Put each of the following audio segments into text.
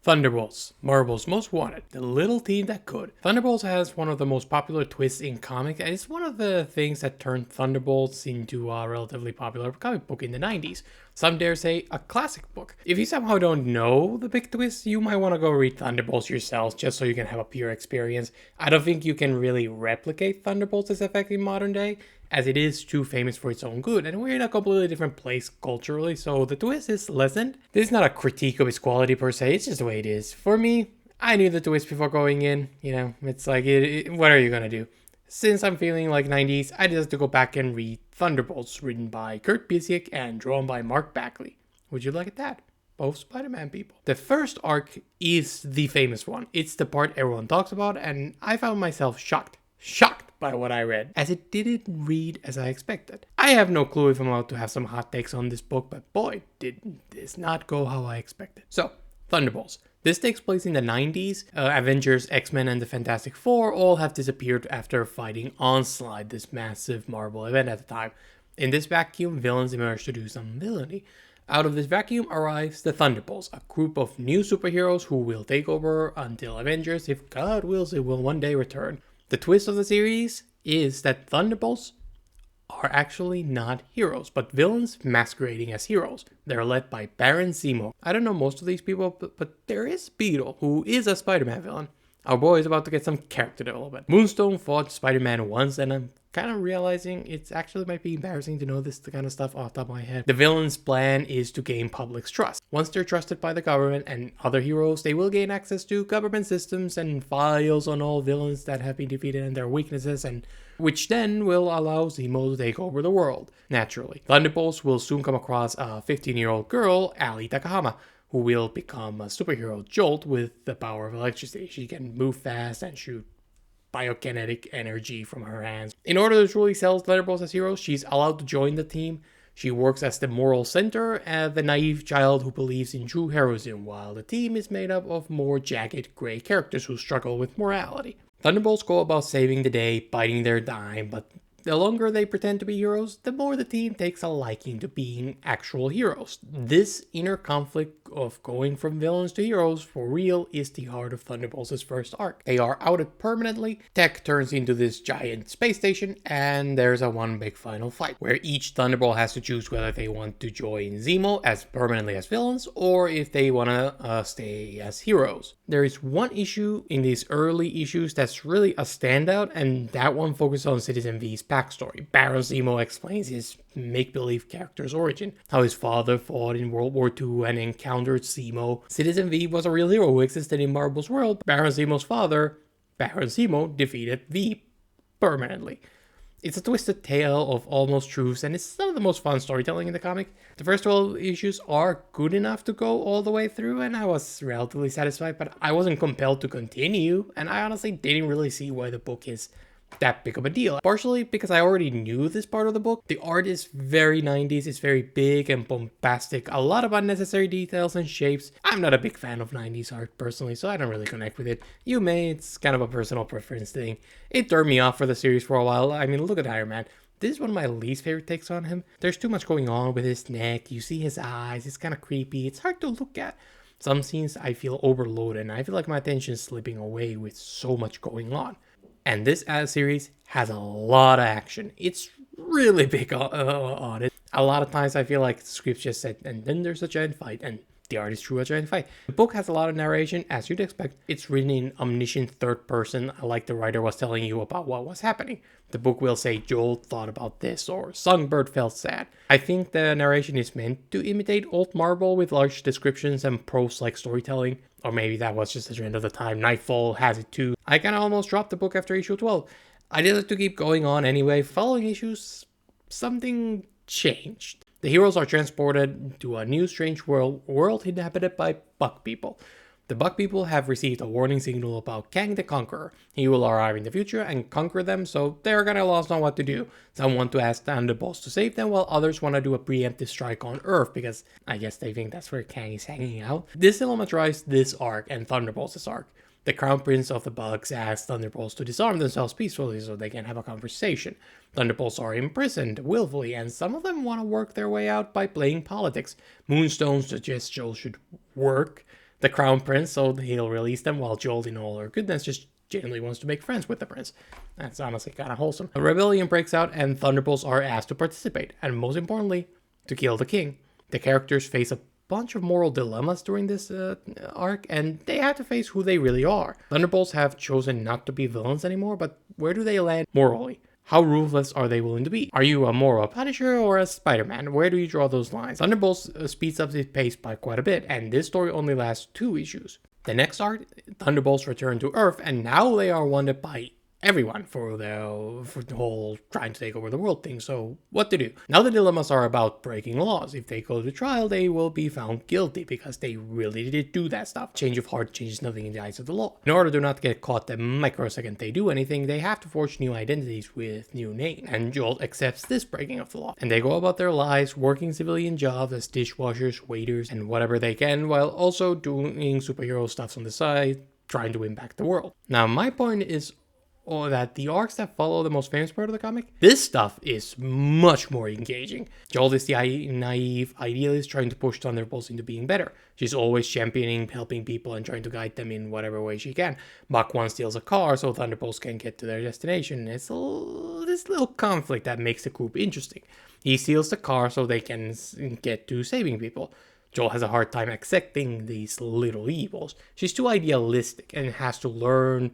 Thunderbolts, Marvel's most wanted, the little team that could. Thunderbolts has one of the most popular twists in comics, and it's one of the things that turned Thunderbolts into a relatively popular comic book in the 90s. Some dare say a classic book. If you somehow don't know the big twist, you might want to go read Thunderbolts yourself just so you can have a pure experience. I don't think you can really replicate Thunderbolts' effect in modern day, as it is too famous for its own good, and we're in a completely different place culturally, so the twist is lessened. This is not a critique of its quality per se, it's just the way it is. For me, I knew the twist before going in, it's like, what are you gonna do? Since I'm feeling like 90s, I decided to go back and read Thunderbolts, written by Kurt Busiek and drawn by Mark Bagley. Would you look at that? Both Spider-Man people. The first arc is the famous one. It's the part everyone talks about, and I found myself shocked by what I read, as it didn't read as I expected. I have no clue if I'm about to have some hot takes on this book, but boy, did this not go how I expected. So, Thunderbolts. This takes place in the 90s. Avengers, X-Men, and the Fantastic Four all have disappeared after fighting Onslaught, this massive Marvel event at the time. In this vacuum, villains emerge to do some villainy. Out of this vacuum arrives the Thunderbolts, a group of new superheroes who will take over until Avengers, if God wills it, will one day return. The twist of the series is that Thunderbolts are actually not heroes, but villains masquerading as heroes. They're led by Baron Zemo. I don't know most of these people, but there is Beetle, who is a Spider-Man villain. Our boy is about to get some character development. Moonstone fought Spider-Man once, and I'm kind of realizing it actually might be embarrassing to know this kind of stuff off the top of my head. The villain's plan is to gain public's trust. Once they're trusted by the government and other heroes, they will gain access to government systems and files on all villains that have been defeated and their weaknesses, and which then will allow Zemo to take over the world. Naturally, Thunderbolts will soon come across a 15-year-old girl, Ali Takahama, who will become a superhero Jolt with the power of electricity. She can move fast and shoot biokinetic energy from her hands. In order to truly sell Thunderbolts as heroes, she's allowed to join the team. She works as the moral center and the naive child who believes in true heroism, while the team is made up of more jagged gray characters who struggle with morality. Thunderbolts go about saving the day, biding their time, but the longer they pretend to be heroes, the more the team takes a liking to being actual heroes. This inner conflict of going from villains to heroes for real is the heart of Thunderbolts' first arc. They are outed permanently, tech turns into this giant space station, and there's a one big final fight, where each Thunderbolt has to choose whether they want to join Zemo as permanently as villains, or if they want to stay as heroes. There is one issue in these early issues that's really a standout, and that one focuses on Citizen V's backstory. Baron Zemo explains his make-believe character's origin, how his father fought in World War II and encountered Zemo. Citizen V was a real hero who existed in Marvel's world. Baron Zemo's father, Baron Zemo, defeated V permanently. It's a twisted tale of almost truths, and it's some of the most fun storytelling in the comic. The first 12 issues are good enough to go all the way through, and I was relatively satisfied, but I wasn't compelled to continue, and I honestly didn't really see why the book is that big of a deal. Partially because I already knew this part of the book. The art is very 90s, it's very big and bombastic, a lot of unnecessary details and shapes. I'm not a big fan of 90s art personally, so I don't really connect with it. You may, it's kind of a personal preference thing. It turned me off for the series for a while. I mean, look at Iron Man. This is one of my least favorite takes on him. There's too much going on with his neck, you see his eyes, it's kind of creepy, it's hard to look at. Some scenes I feel overloaded, and I feel like my attention is slipping away with so much going on. And this series has a lot of action. It's really big on it. A lot of times I feel like the script just said, and then there's a giant fight, and the art is true a giant fight. The book has a lot of narration, as you'd expect. It's written in omniscient third person, like the writer was telling you about what was happening. The book will say, Joel thought about this, or Songbird felt sad. I think the narration is meant to imitate old Marvel with large descriptions and prose-like storytelling. Or maybe that was just the trend of the time. Nightfall has it too. I kind of almost dropped the book after issue 12. I decided to keep going on anyway. Following issues, something changed. The heroes are transported to a new strange world inhabited by bug people. The bug people have received a warning signal about Kang the Conqueror. He will arrive in the future and conquer them, so they're kinda lost on what to do. Some want to ask Thunderbolts to save them, while others want to do a preemptive strike on Earth, because I guess they think that's where Kang is hanging out. This illustrates this arc and Thunderbolts' arc. The Crown Prince of the Bugs asks Thunderbolts to disarm themselves peacefully so they can have a conversation. Thunderbolts are imprisoned willfully, and some of them want to work their way out by playing politics. Moonstone suggests Joel should work the crown prince, so he'll release them, while Joel, in all her goodness, just genuinely wants to make friends with the prince. That's honestly kind of wholesome. A rebellion breaks out, and Thunderbolts are asked to participate, and most importantly, to kill the king. The characters face a bunch of moral dilemmas during this arc, and they have to face who they really are. Thunderbolts have chosen not to be villains anymore, but where do they land morally? How ruthless are they willing to be? Are you more of a Punisher or a Spider-Man? Where do you draw those lines? Thunderbolts speeds up its pace by quite a bit, and this story only lasts 2 issues. The next arc, Thunderbolts return to Earth, and now they are wanted by everyone for the whole trying to take over the world thing. So what to do? Now the dilemmas are about breaking laws. If they go to trial, they will be found guilty because they really did do that stuff. Change of heart changes nothing in the eyes of the law. In order to not get caught the microsecond they do anything, they have to forge new identities with new names. And Joel accepts this breaking of the law. And they go about their lives working civilian jobs as dishwashers, waiters, and whatever they can, while also doing superhero stuff on the side, trying to impact the world. Now my point is that the arcs that follow the most famous part of the comic, this stuff is much more engaging. Joel is the naive idealist trying to push Thunderbolts into being better. She's always championing, helping people, and trying to guide them in whatever way she can. Mach 1 steals a car so Thunderbolts can get to their destination. It's this little conflict that makes the group interesting. He steals the car so they can get to saving people. Joel has a hard time accepting these little evils. She's too idealistic and has to learn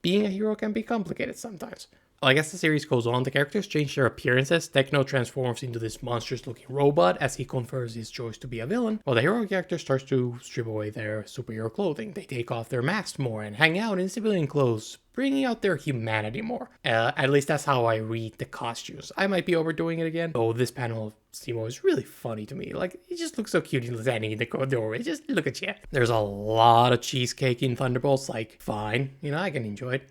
being a hero can be complicated sometimes. Like as the series goes on, the characters change their appearances. Techno transforms into this monstrous-looking robot as he confers his choice to be a villain, while the hero character starts to strip away their superhero clothing. They take off their masks more and hang out in civilian clothes, bringing out their humanity more. At least that's how I read the costumes. I might be overdoing it again, though this panel of Zemo is really funny to me. Like, he just looks so cute standing in the doorway. Just look at you. There's a lot of cheesecake in Thunderbolts. Like, fine, I can enjoy it.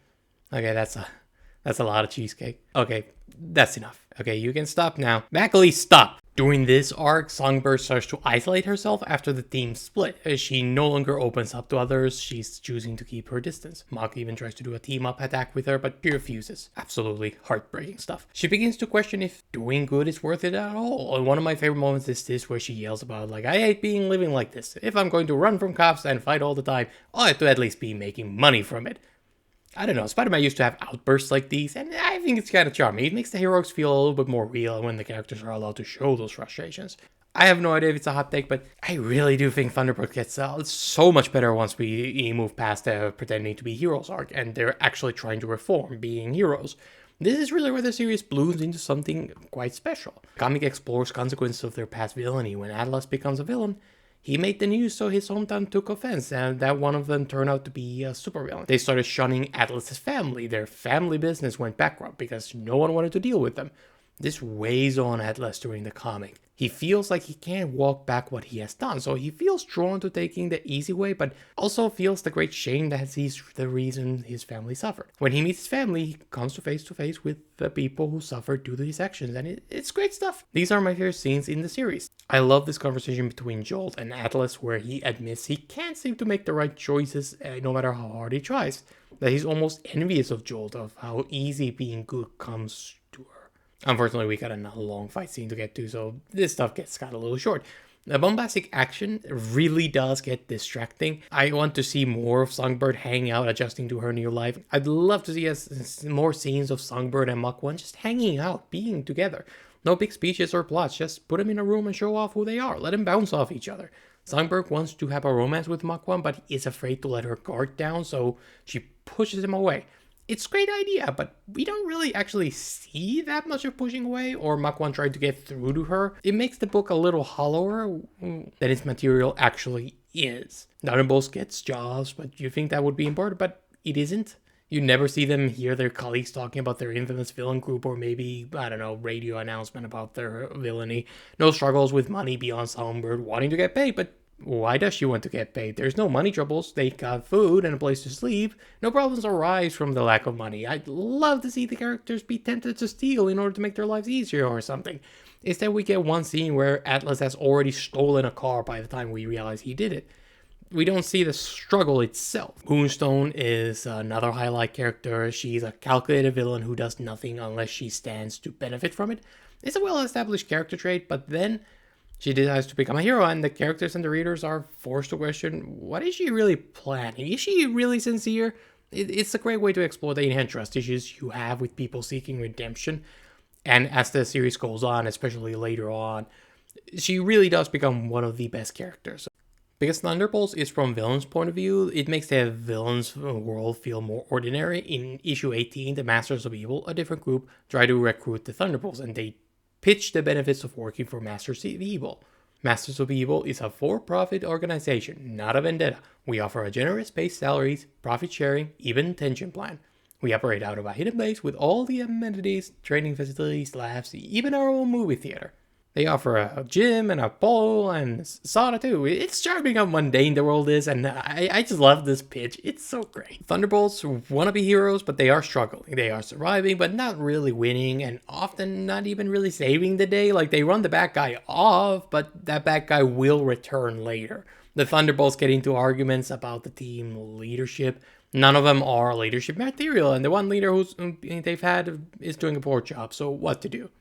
Okay, that's a lot of cheesecake. Okay, that's enough. Okay, you can stop now. Mackley, stop! During this arc, Songbird starts to isolate herself after the team split. As she no longer opens up to others, she's choosing to keep her distance. Mach even tries to do a team-up attack with her, but she refuses. Absolutely heartbreaking stuff. She begins to question if doing good is worth it at all. And one of my favorite moments is this, where she yells about, like, I hate living like this. If I'm going to run from cops and fight all the time, I have to at least be making money from it. I don't know, Spider-Man used to have outbursts like these, and I think it's kind of charming. It makes the heroes feel a little bit more real when the characters are allowed to show those frustrations. I have no idea if it's a hot take, but I really do think Thunderbolt gets so much better once we move past the pretending to be heroes arc, and they're actually trying to reform being heroes. This is really where the series blooms into something quite special. The comic explores consequences of their past villainy. When Atlas becomes a villain, he made the news, so his hometown took offense, and that one of them turned out to be a supervillain. They started shunning Atlas's family. Their family business went bankrupt because no one wanted to deal with them. This weighs on Atlas during the comic. He feels like he can't walk back what he has done, so he feels drawn to taking the easy way, but also feels the great shame that he's the reason his family suffered. When he meets his family, he comes to face with the people who suffered due to his actions, and it's great stuff. These are my favorite scenes in the series. I love this conversation between Joel and Atlas, where he admits he can't seem to make the right choices no matter how hard he tries. That he's almost envious of Joel, of how easy being good comes to her. Unfortunately, we got a long fight scene to get to, so this stuff gets cut a little short. The bombastic action really does get distracting. I want to see more of Songbird hanging out, adjusting to her new life. I'd love to see more scenes of Songbird and Mach 1 just hanging out, being together. No big speeches or plots, just put them in a room and show off who they are. Let them bounce off each other. Songbird wants to have a romance with Mach 1, but is afraid to let her guard down, so she pushes him away. It's a great idea, but we don't really actually see that much of pushing away or Mach 1 trying to get through to her. It makes the book a little hollower than its material actually is. Thunderbolts gets jobs, but you think that would be important, but it isn't. You never see them hear their colleagues talking about their infamous villain group, or maybe, I don't know, radio announcement about their villainy. No struggles with money beyond Songbird wanting to get paid, but why does she want to get paid? There's no money troubles. They got food and a place to sleep. No problems arise from the lack of money. I'd love to see the characters be tempted to steal in order to make their lives easier or something. Instead, we get one scene where Atlas has already stolen a car by the time we realize he did it. We don't see the struggle itself. Moonstone is another highlight character. She's a calculated villain who does nothing unless she stands to benefit from it. It's a well-established character trait, but then She decides to become a hero, and the characters and the readers are forced to question, what is she really planning? Is she really sincere? It's a great way to explore the inherent trust issues you have with people seeking redemption. And as the series goes on, especially later on, she really does become one of the best characters. Because Thunderbolts is from villain's point of view, it makes the villain's world feel more ordinary. In issue 18, the Masters of Evil, a different group, try to recruit the Thunderbolts, and they pitch the benefits of working for Masters of Evil. Masters of Evil is a for-profit organization, not a vendetta. We offer a generous base salaries, profit sharing, even pension plan. We operate out of a hidden base with all the amenities, training facilities, labs, even our own movie theater. They offer a gym and a pool and sauna too. It's charming how mundane the world is, and I just love this pitch. It's so great. Thunderbolts want to be heroes, but they are struggling. They are surviving, but not really winning, and often not even really saving the day. Like, they run the bad guy off, but that bad guy will return later. The Thunderbolts get into arguments about the team leadership. None of them are leadership material, and the one leader they've had is doing a poor job, so what to do?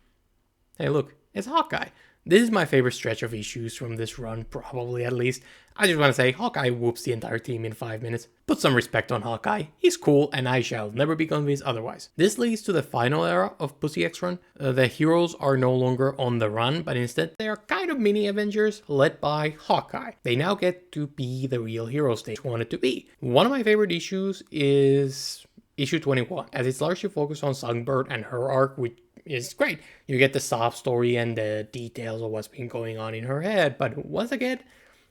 Hey, look. It's Hawkeye. This is my favorite stretch of issues from this run, probably at least. I just want to say, Hawkeye whoops the entire team in 5 minutes. Put some respect on Hawkeye. He's cool, and I shall never be convinced otherwise. This leads to the final era of Pussy X run. The heroes are no longer on the run, but instead they are kind of mini Avengers led by Hawkeye. They now get to be the real heroes they wanted to be. One of my favorite issues is issue 21, as it's largely focused on Songbird and her arc, which is great. You get the sob story and the details of what's been going on in her head, but once again,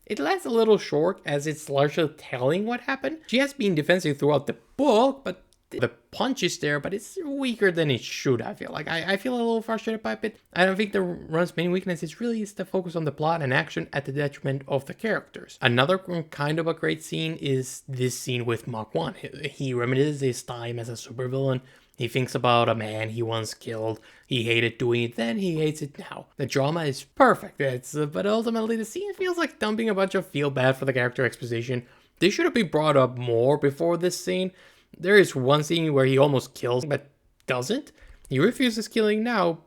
it lasts a little short as it's largely telling what happened. She has been defensive throughout the book, but the punch is there, but it's weaker than it should, I feel. Like, I feel a little frustrated by it. I don't think the run's main weakness is really the focus on the plot and action at the detriment of the characters. Another kind of a great scene is this scene with Mach 1. He reminisces his time as a supervillain. He thinks about a man he once killed. He hated doing it then, he hates it now. The drama is perfect, but ultimately the scene feels like dumping a bunch of feel bad for the character exposition. They should have been brought up more before this scene. There is one scene where he almost kills, but doesn't. He refuses killing now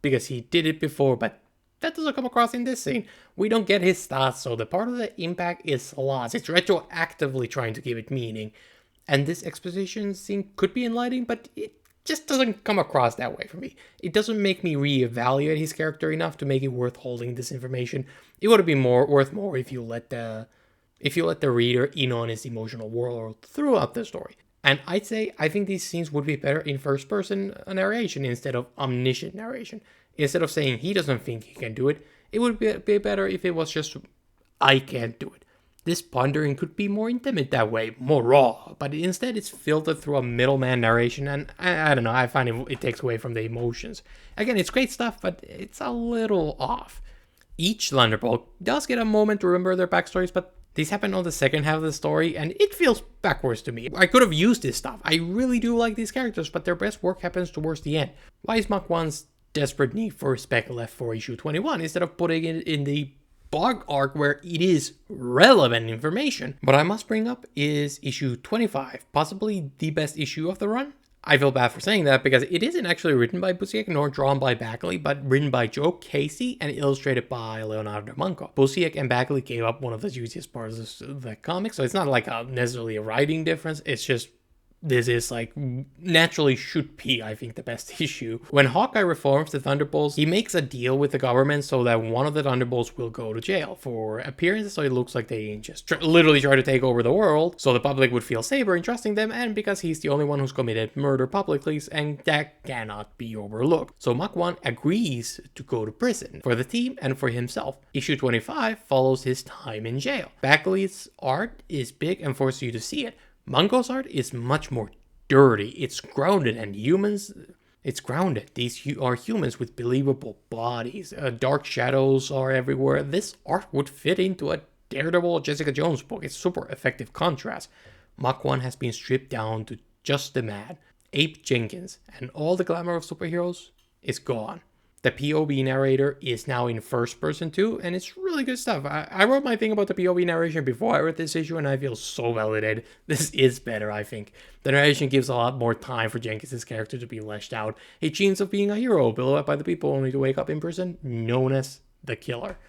because he did it before, but that doesn't come across in this scene. We don't get his thoughts, so the part of the impact is lost. It's retroactively trying to give it meaning. And this exposition scene could be enlightening, but it just doesn't come across that way for me. It doesn't make me reevaluate his character enough to make it worth holding this information. It would have been worth more if you let the reader in on his emotional world throughout the story. And I think these scenes would be better in first-person narration instead of omniscient narration. Instead of saying he doesn't think he can do it, it would be better if it was just, I can't do it. This pondering could be more intimate that way, more raw, but instead it's filtered through a middleman narration, and I don't know, I find it takes away from the emotions. Again, it's great stuff, but it's a little off. Each Thunderbolt does get a moment to remember their backstories, but these happen on the second half of the story, and it feels backwards to me. I could have used this stuff. I really do like these characters, but their best work happens towards the end. Why is Mach 1's desperate need for respect left for issue 21 instead of putting it in the blog arc where it is relevant information? What I must bring up is issue 25, possibly the best issue of the run. I feel bad for saying that because it isn't actually written by Busiek nor drawn by Bagley, but written by Joe Casey and illustrated by Leonardo Manco. Busiek and Bagley gave up one of the juiciest parts of the comic, so it's not like necessarily a writing difference, it's just this is like naturally should be, I think, the best issue. When Hawkeye reforms the Thunderbolts, he makes a deal with the government so that one of the Thunderbolts will go to jail for appearances, so it looks like they just literally try to take over the world, so the public would feel safer in trusting them, and because he's the only one who's committed murder publicly, and that cannot be overlooked. So Mach 1 agrees to go to prison for the team and for himself. Issue 25 follows his time in jail. Bagley's art is big and forces you to see it. Mango's art is much more dirty. It's grounded, and it's grounded. These are humans with believable bodies. Dark shadows are everywhere. This art would fit into a Daredevil Jessica Jones book. It's super effective contrast. Mach 1 has been stripped down to just the man, Abe Jenkins, and all the glamour of superheroes is gone. The POV narrator is now in first person too, and it's really good stuff. I wrote my thing about the POV narration before I read this issue, and I feel so validated. This is better, I think. The narration gives a lot more time for Jenkins' character to be fleshed out. He dreams of being a hero, beloved by the people, only to wake up in prison, known as the Killer.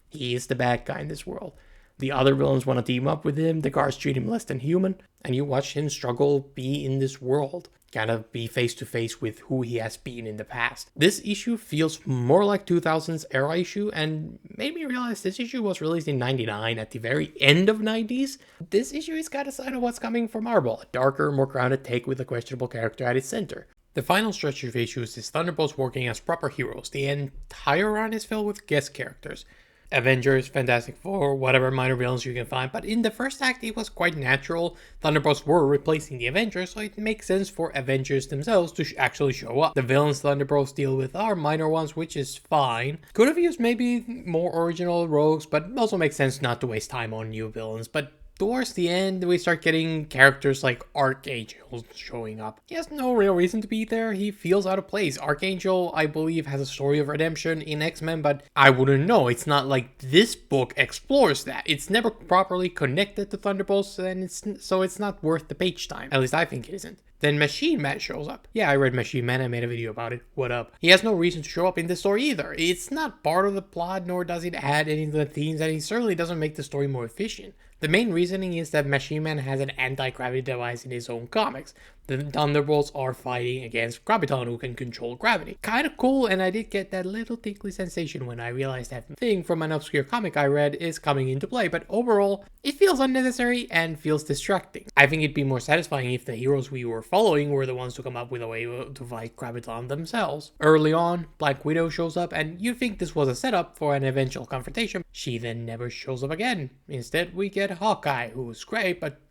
He is the bad guy in this world. The other villains want to team up with him, the guards treat him less than human, and you watch him struggle be in this world. Kind of be face to face with who he has been in the past. This issue feels more like 2000s era issue and made me realize this issue was released in 99 at the very end of 90s. This issue is kind of a sign of what's coming from Marvel, a darker, more grounded take with a questionable character at its center. The final stretch of issues is Thunderbolts working as proper heroes. The entire run is filled with guest characters. Avengers, Fantastic Four, whatever minor villains you can find, but in the first act it was quite natural. Thunderbolts were replacing the Avengers, so it makes sense for Avengers themselves to actually show up. The villains Thunderbolts deal with are minor ones, which is fine. Could have used maybe more original rogues, but also makes sense not to waste time on new villains, but towards the end, we start getting characters like Archangel showing up. He has no real reason to be there. He feels out of place. Archangel, I believe, has a story of redemption in X-Men, but I wouldn't know. It's not like this book explores that. It's never properly connected to Thunderbolts, and so it's not worth the page time. At least I think it isn't. Then Machine Man shows up. Yeah, I read Machine Man, I made a video about it. What up? He has no reason to show up in this story either. It's not part of the plot, nor does it add any of the themes, and he certainly doesn't make the story more efficient. The main reasoning is that Machine Man has an anti-gravity device in his own comics. The Thunderbolts are fighting against Graviton, who can control gravity. Kinda cool, and I did get that little tickly sensation when I realized that thing from an obscure comic I read is coming into play, but overall, it feels unnecessary and feels distracting. I think it'd be more satisfying if the heroes we were following were the ones to come up with a way to fight Graviton themselves. Early on, Black Widow shows up, and you think this was a setup for an eventual confrontation. She then never shows up again. Instead, we get Hawkeye, who's great, but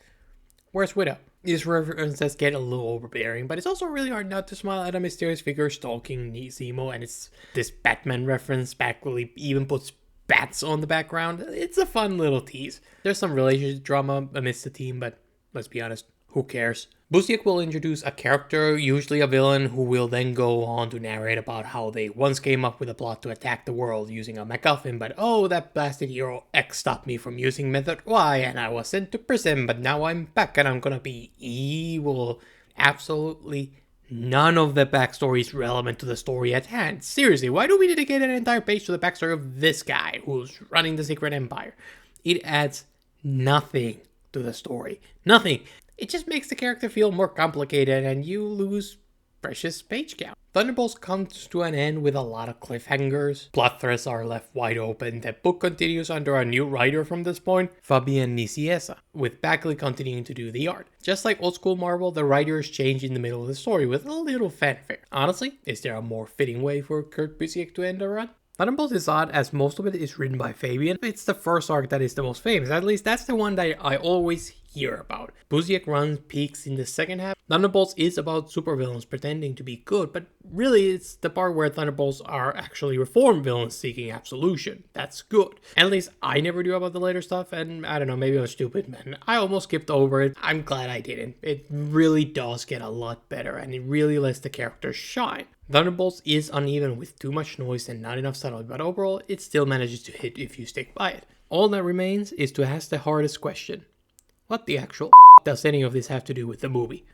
where's Widow? These references get a little overbearing, but it's also really hard not to smile at a mysterious figure stalking Zemo, and it's this Batman reference. Backly even puts bats on the background. It's a fun little tease. There's some relationship drama amidst the team, but let's be honest, who cares? Busiek will introduce a character, usually a villain, who will then go on to narrate about how they once came up with a plot to attack the world using a MacGuffin, but oh, that blasted hero X stopped me from using method Y and I was sent to prison, but now I'm back and I'm gonna be evil. Absolutely none of the backstory is relevant to the story at hand. Seriously, why do we dedicate an entire page to the backstory of this guy who's running the Secret Empire? It adds nothing to the story. Nothing. It just makes the character feel more complicated and you lose precious page count. Thunderbolts comes to an end with a lot of cliffhangers. Plot threads are left wide open. The book continues under a new writer from this point, Fabian Nicieza, with Bagley continuing to do the art. Just like old school Marvel, the writers change in the middle of the story with a little fanfare. Honestly, is there a more fitting way for Kurt Busiek to end a run? Thunderbolts is odd as most of it is written by Fabian. It's the first arc that is the most famous, at least that's the one that I always hear about. Busiek runs peaks in the second half. Thunderbolts is about supervillains pretending to be good, but really it's the part where Thunderbolts are actually reformed villains seeking absolution. That's good. At least I never knew about the later stuff, and I don't know, maybe I'm stupid, man. I almost skipped over it. I'm glad I didn't. It really does get a lot better, and it really lets the characters shine. Thunderbolts is uneven with too much noise and not enough subtlety, but overall it still manages to hit if you stick by it. All that remains is to ask the hardest question. What the actual does any of this have to do with the movie?